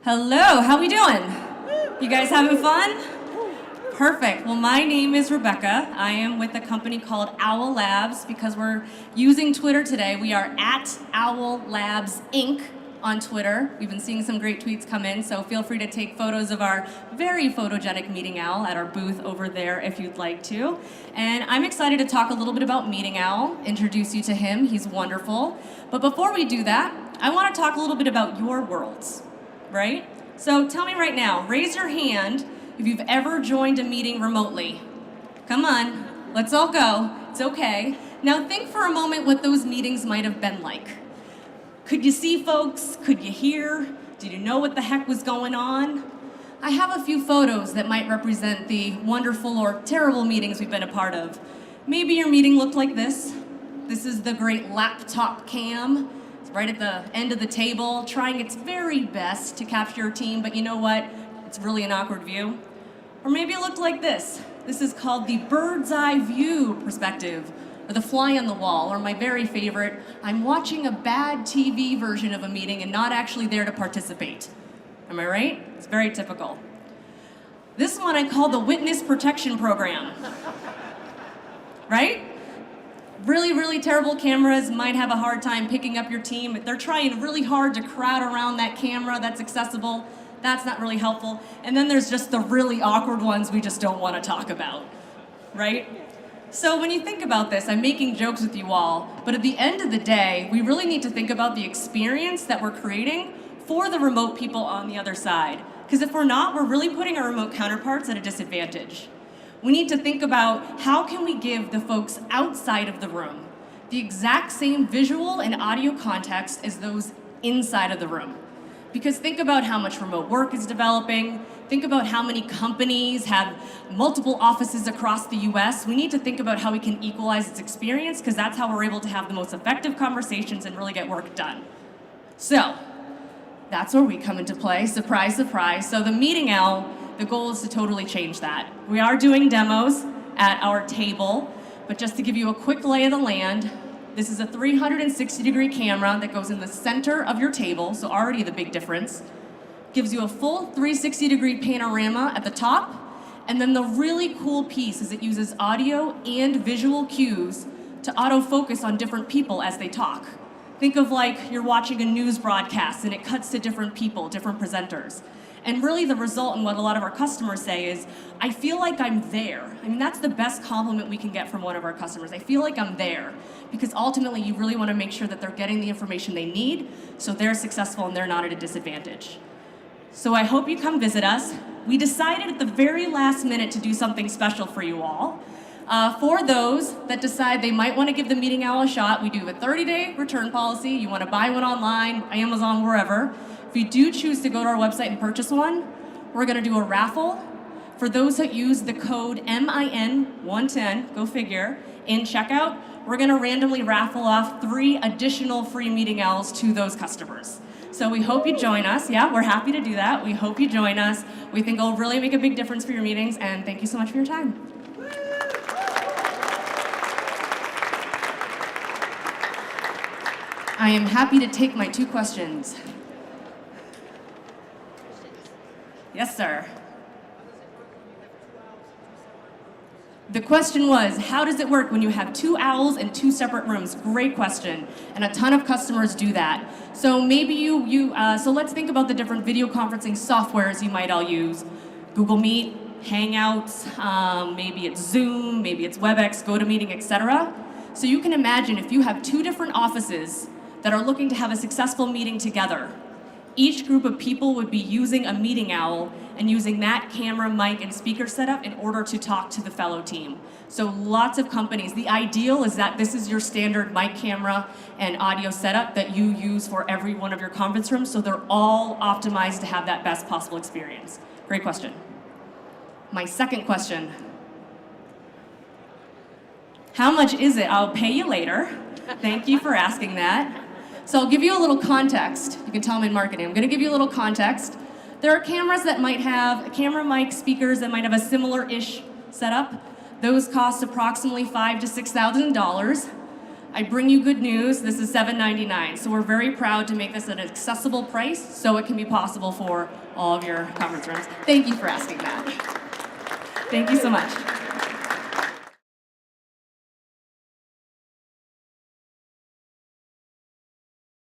Hello, how we doing? You guys having fun? Perfect. Well, my name is Rebecca. I am with a company called Owl Labs. Because we're using Twitter today, we are at Owl Labs Inc. on Twitter. We've been seeing some great tweets come in, so feel free to take photos of our very photogenic meeting owl at our booth over there if you'd like to. And I'm excited to talk a little bit about Meeting Owl, introduce you to him. He's wonderful. But before we do that, I want to talk a little bit about your worlds, right? So tell me right now, raise your hand if you've ever joined a meeting remotely. Come on, let's all go. It's okay. Now think for a moment what those meetings might have been like. Could you see folks? Could you hear? Did you know what the heck was going on? I have a few photos that might represent the wonderful or terrible meetings we've been a part of. Maybe your meeting looked like this. This is the great laptop cam. It's right at the end of the table, trying its very best to capture your team, but you know what? It's really an awkward view. Or maybe it looked like this. This is called the bird's eye view perspective, or the fly on the wall, or my very favorite, I'm watching a bad TV version of a meeting and not actually there to participate. Am I right? It's very typical. This one I call the witness protection program. Right? Really, really terrible cameras might have a hard time picking up your team. They're trying really hard to crowd around that camera that's accessible. That's not really helpful. And then there's just the really awkward ones we just don't want to talk about, right? So when you think about this, I'm making jokes with you all, but at the end of the day, we really need to think about the experience that we're creating for the remote people on the other side. Because if we're not, we're really putting our remote counterparts at a disadvantage. We need to think about how can we give the folks outside of the room the exact same visual and audio context as those inside of the room. Because think about how much remote work is developing. Think about how many companies have multiple offices across the US. We need to think about how we can equalize its experience, because that's how we're able to have the most effective conversations and really get work done. So that's where we come into play. Surprise, surprise. So the Meeting Owl, the goal is to totally change that. We are doing demos at our table, but just to give you a quick lay of the land, this is a 360-degree camera that goes in the center of your table, so already the big difference. Gives you a full 360-degree panorama at the top, and then the really cool piece is it uses audio and visual cues to autofocus on different people as they talk. Think of like you're watching a news broadcast and it cuts to different people, different presenters. And really the result and what a lot of our customers say is, I feel like I'm there. I mean, that's the best compliment we can get from one of our customers. I feel like I'm there. Because ultimately you really want to make sure that they're getting the information they need so they're successful and they're not at a disadvantage. So I hope you come visit us. We decided at the very last minute to do something special for you all. For those that decide they might want to give the Meeting Owl a shot, we do have a 30-day return policy. You want to buy one online, Amazon, wherever. If you do choose to go to our website and purchase one, we're going to do a raffle. For those that use the code MIN110, go figure, in checkout, we're going to randomly raffle off 3 additional free Meeting Owls to those customers. So we hope you join us. Yeah, we're happy to do that. We hope you join us. We think it'll really make a big difference for your meetings, and thank you so much for your time. I am happy to take my 2 questions. Yes, sir. The question was, how does it work when you have 2 owls in 2 separate rooms? Great question, and a ton of customers do that. So maybe so let's think about the different video conferencing softwares you might all use. Google Meet, Hangouts, maybe it's Zoom, maybe it's WebEx, GoToMeeting, etc. So you can imagine if you have 2 different offices that are looking to have a successful meeting together, each group of people would be using a Meeting Owl and using that camera, mic, and speaker setup in order to talk to the fellow team. So lots of companies, the ideal is that this is your standard mic, camera, and audio setup that you use for every one of your conference rooms, so they're all optimized to have that best possible experience. Great question. My second question. How much is it? I'll pay you later. Thank you for asking that. So I'll give you a little context. You can tell I'm in marketing. I'm going to give you a little context. There are cameras that might have camera, mic, speakers that might have a similar-ish setup. Those cost approximately $5,000 to $6,000. I bring you good news. This is $7.99. So we're very proud to make this an accessible price so it can be possible for all of your conference rooms. Thank you for asking that. Thank you so much.